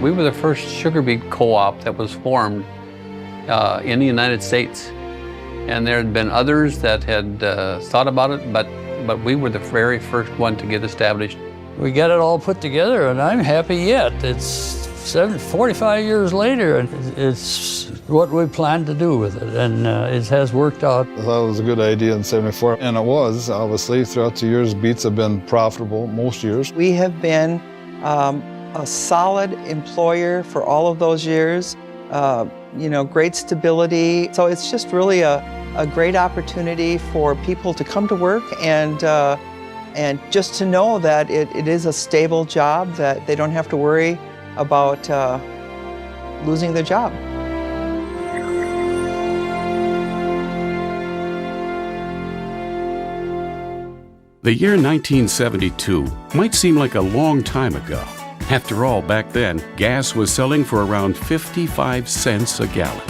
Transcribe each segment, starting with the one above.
We were the first sugar beet co-op that was formed in the United States. And there had been others that had thought about it, but we were the very first one to get established. We got it all put together, and I'm happy yet. It's 45 years later, and it's what we planned to do with it, and it has worked out. I thought it was a good idea in '74, and it was, obviously. Throughout the years, beets have been profitable most years. We have been a solid employer for all of those years, you know, great stability. So it's just really a great opportunity for people to come to work and just to know that it is a stable job, that they don't have to worry about losing their job. The year 1972 might seem like a long time ago. After all, back then, gas was selling for around 55 cents a gallon.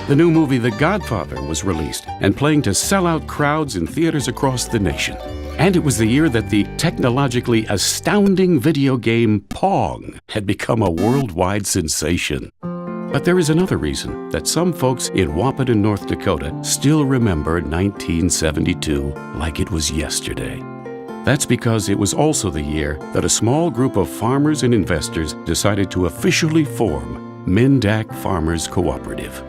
The new movie The Godfather was released and playing to sell-out crowds in theaters across the nation. And it was the year that the technologically astounding video game Pong had become a worldwide sensation. But there is another reason that some folks in Wahpeton, North Dakota still remember 1972 like it was yesterday. That's because it was also the year that a small group of farmers and investors decided to officially form Minn-Dak Farmers Cooperative.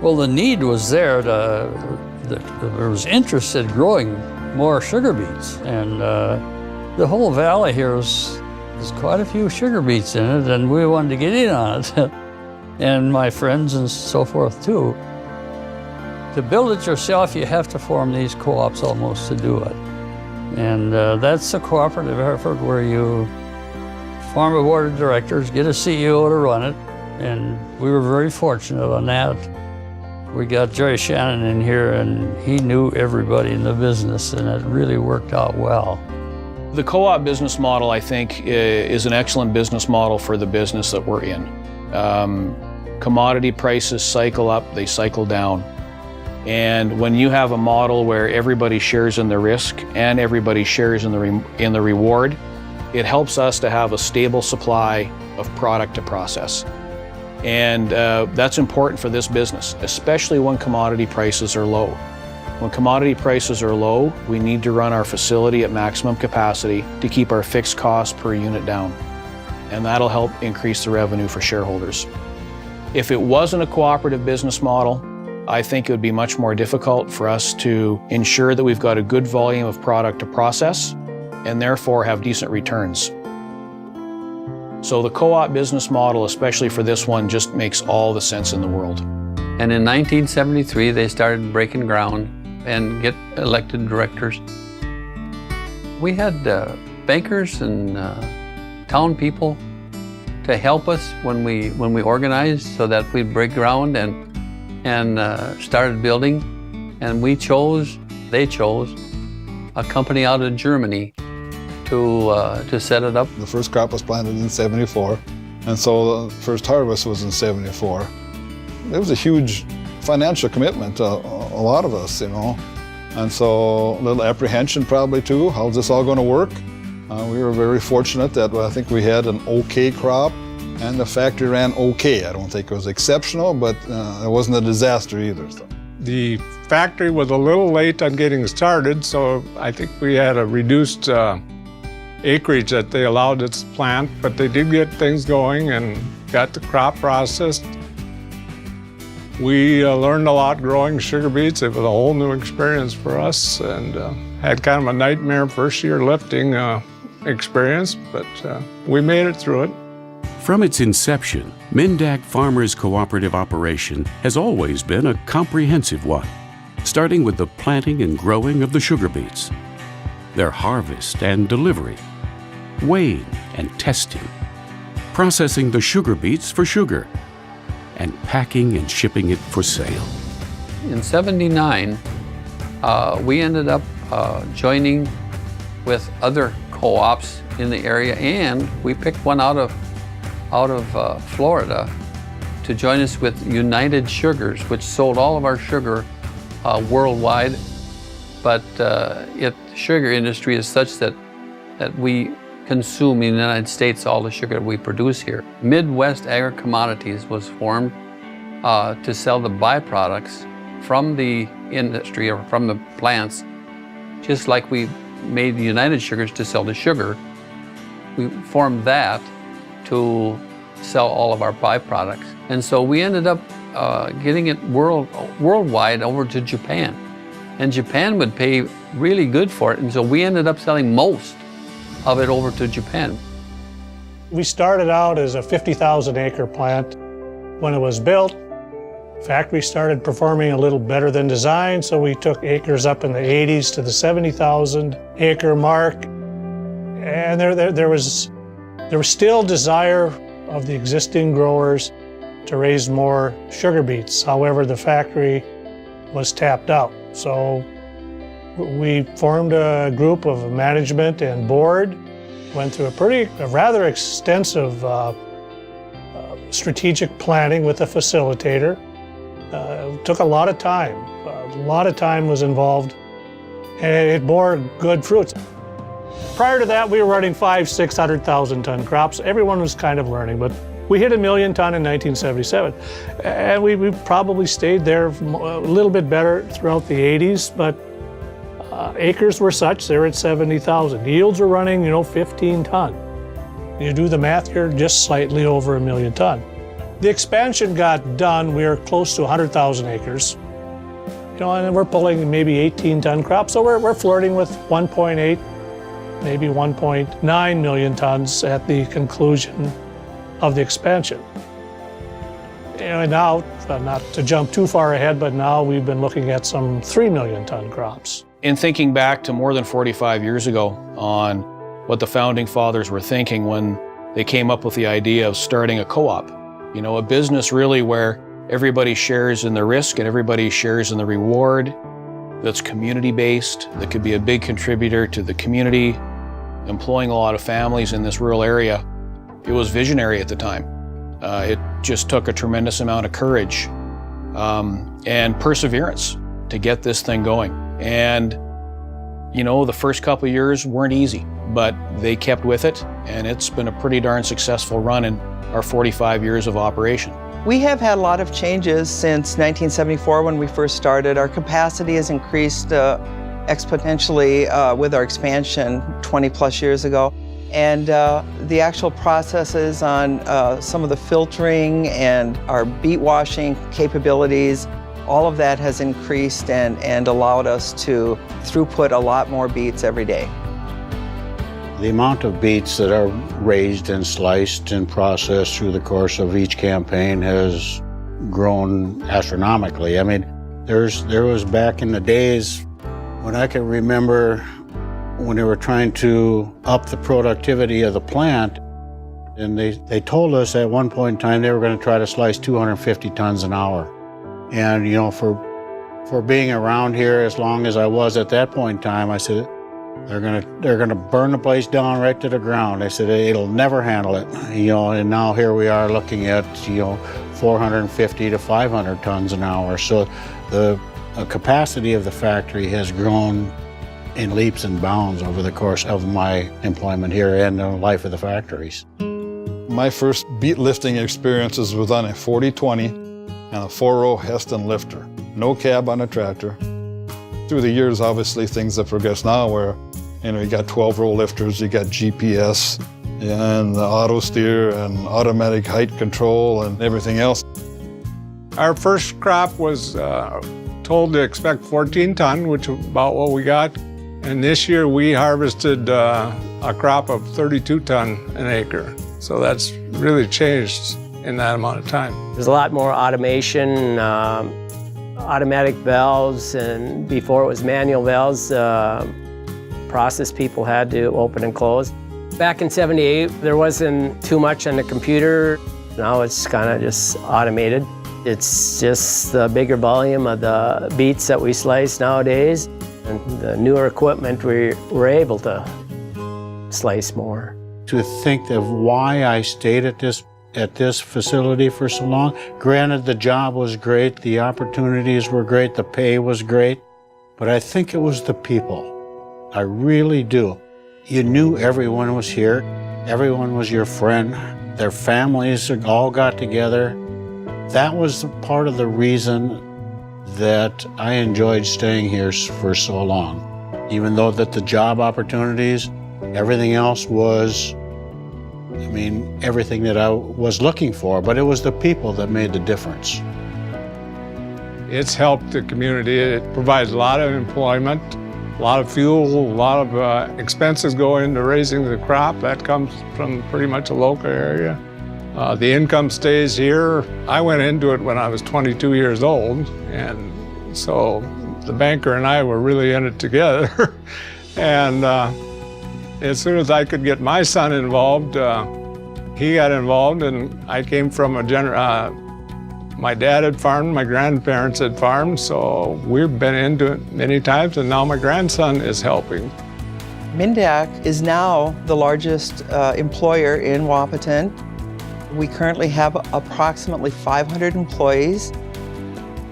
Well, the need was there. There was interest in growing more sugar beets, and the whole valley here there's quite a few sugar beets in it, and we wanted to get in on it. And my friends and so forth too. To build it yourself, you have to form these co-ops almost to do it. And that's a cooperative effort where you form a board of directors, get a CEO to run it, and we were very fortunate on that. We got Jerry Shannon in here, and he knew everybody in the business, and it really worked out well. The co-op business model, I think, is an excellent business model for the business that we're in. Commodity prices cycle up, they cycle down. And when you have a model where everybody shares in the risk and everybody shares in the reward, it helps us to have a stable supply of product to process. And that's important for this business, especially when commodity prices are low. When commodity prices are low, we need to run our facility at maximum capacity to keep our fixed costs per unit down. And that'll help increase the revenue for shareholders. If it wasn't a cooperative business model, I think it would be much more difficult for us to ensure that we've got a good volume of product to process and therefore have decent returns. So the co-op business model, especially for this one, just makes all the sense in the world. And in 1973, they started breaking ground and get elected directors. We had bankers and town people to help us when we organized, so that we'd break ground and started building. And they chose a company out of Germany to set it up. The first crop was planted in '74, and so the first harvest was in '74. It was a huge financial commitment to a lot of us, you know. And so a little apprehension probably too, how's this all going to work? We were very fortunate that I think we had an okay crop, and the factory ran okay. I don't think it was exceptional, but it wasn't a disaster either. So. The factory was a little late on getting started, so I think we had a reduced acreage that they allowed us to plant, but they did get things going and got the crop processed. We learned a lot growing sugar beets. It was a whole new experience for us, and had kind of a nightmare first year lifting experience, but we made it through it. From its inception, Minn-Dak Farmers Cooperative operation has always been a comprehensive one, starting with the planting and growing of the sugar beets, their harvest and delivery, weighing and testing, processing the sugar beets for sugar, and packing and shipping it for sale. In '79, we ended up joining with other co-ops in the area, and we picked one out of Florida to join us with United Sugars, which sold all of our sugar worldwide. But the sugar industry is such that we consume in the United States all the sugar that we produce here. Midwest Agri-Commodities was formed to sell the byproducts from the industry or from the plants, just like we made the United Sugars to sell the sugar. We formed that to sell all of our byproducts. And so we ended up getting it worldwide over to Japan. And Japan would pay really good for it, and so we ended up selling most of it over to Japan. We started out as a 50,000 acre plant. When it was built, the factory started performing a little better than designed, so we took acres up in the 80s to the 70,000 acre mark. And there was still desire of the existing growers to raise more sugar beets. However, the factory was tapped out. So we formed a group of management and board, went through a rather extensive strategic planning with a facilitator. It took a lot of time. A lot of time was involved, and it bore good fruits. Prior to that, we were running 500,000–600,000 ton crops. Everyone was kind of learning, but we hit 1 million ton in 1977. And we probably stayed there a little bit better throughout the 80s, but acres were such, they're at 70,000. Yields are running, 15 ton. You do the math, you're just slightly over 1 million ton. The expansion got done, we were close to 100,000 acres. And we're pulling maybe 18 ton crops, so we're flirting with 1.8, maybe 1.9 million tons at the conclusion of the expansion. And now, not to jump too far ahead, but now we've been looking at some 3 million ton crops. In thinking back to more than 45 years ago on what the founding fathers were thinking when they came up with the idea of starting a co-op, a business really where everybody shares in the risk and everybody shares in the reward, that's community-based, that could be a big contributor to the community, employing a lot of families in this rural area. It was visionary at the time. It just took a tremendous amount of courage and perseverance to get this thing going. And, the first couple of years weren't easy, but they kept with it, and it's been a pretty darn successful run in our 45 years of operation. We have had a lot of changes since 1974 when we first started. Our capacity has increased exponentially with our expansion 20 plus years ago. And the actual processes on some of the filtering and our beet washing capabilities, all of that has increased and allowed us to throughput a lot more beets every day. The amount of beets that are raised and sliced and processed through the course of each campaign has grown astronomically. I mean, there was back in the days when I can remember when they were trying to up the productivity of the plant, and they told us at one point in time they were going to try to slice 250 tons an hour. And for being around here as long as I was at that point in time, I said, they're gonna burn the place down right to the ground. I said, it'll never handle it. And now here we are looking at 450 to 500 tons an hour. So the capacity of the factory has grown in leaps and bounds over the course of my employment here and the life of the factories. My first beet lifting experiences was on a 40-20 and a 4-row Heston lifter. No cab on a tractor. Through the years, obviously, things have progressed now where, you got 12-row lifters, you got GPS and auto steer and automatic height control and everything else. Our first crop was told to expect 14 ton, which is about what we got. And this year we harvested a crop of 32 ton an acre. So that's really changed in that amount of time. There's a lot more automation, automatic valves, and before it was manual valves, process people had to open and close. Back in '78, there wasn't too much on the computer. Now it's kind of just automated. It's just the bigger volume of the beets that we slice nowadays, and the newer equipment, we're able to slice more. To think of why I stayed at this facility for so long, granted the job was great, the opportunities were great, the pay was great, but I think it was the people. I really do. You knew everyone was here. Everyone was your friend. Their families all got together. That was part of the reason that I enjoyed staying here for so long. Even though that the job opportunities, everything else was, I mean, everything that I was looking for, but it was the people that made the difference. It's helped the community. It provides a lot of employment, a lot of fuel, a lot of expenses go into raising the crop. That comes from pretty much a local area. The income stays here. I went into it when I was 22 years old, and so the banker and I were really in it together. And as soon as I could get my son involved, he got involved, and I came from my dad had farmed, my grandparents had farmed, so we've been into it many times, and now my grandson is helping. Minn-Dak is now the largest employer in Wahpeton. We currently have approximately 500 employees.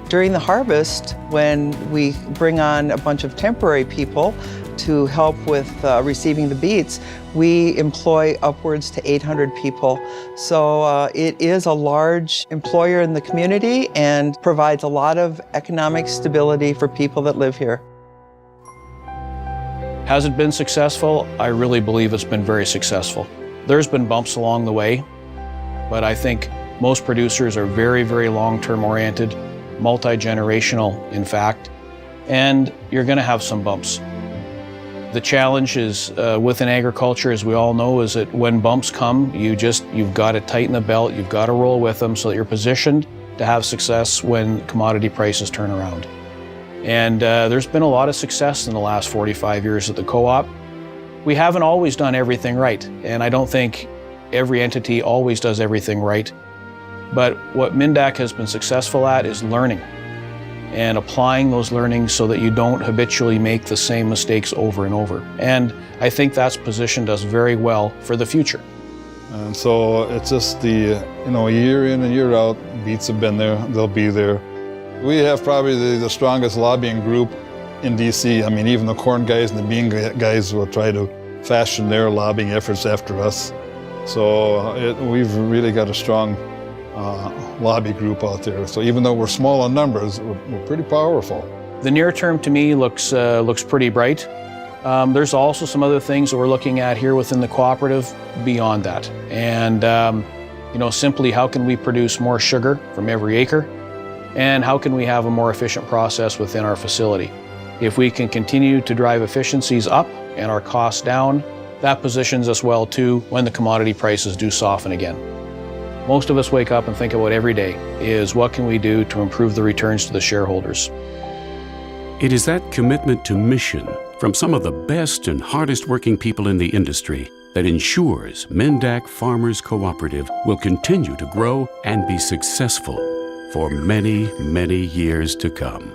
During the harvest, when we bring on a bunch of temporary people to help with receiving the beets, we employ upwards to 800 people. So it is a large employer in the community and provides a lot of economic stability for people that live here. Has it been successful? I really believe it's been very successful. There's been bumps along the way, but I think most producers are very, very long-term oriented, multi-generational, in fact, and you're going to have some bumps. The challenge is within agriculture, as we all know, is that when bumps come, you've got to tighten the belt, you've got to roll with them so that you're positioned to have success when commodity prices turn around. And there's been a lot of success in the last 45 years at the co-op. We haven't always done everything right, and I don't think every entity always does everything right. But what Minn-Dak has been successful at is learning and applying those learnings so that you don't habitually make the same mistakes over and over. And I think that's positioned us very well for the future. And so it's just the, year in and year out, beets have been there, they'll be there. We have probably the strongest lobbying group in DC. I mean, even the corn guys and the bean guys will try to fashion their lobbying efforts after us. So we've really got a strong lobby group out there. So even though we're small in numbers, we're pretty powerful. The near term to me looks pretty bright. There's also some other things that we're looking at here within the cooperative beyond that. And simply how can we produce more sugar from every acre? And how can we have a more efficient process within our facility? If we can continue to drive efficiencies up and our costs down, that positions us well too when the commodity prices do soften again. Most of us wake up and think about every day is what can we do to improve the returns to the shareholders? It is that commitment to mission from some of the best and hardest working people in the industry that ensures Minn-Dak Farmers Cooperative will continue to grow and be successful for many, many years to come.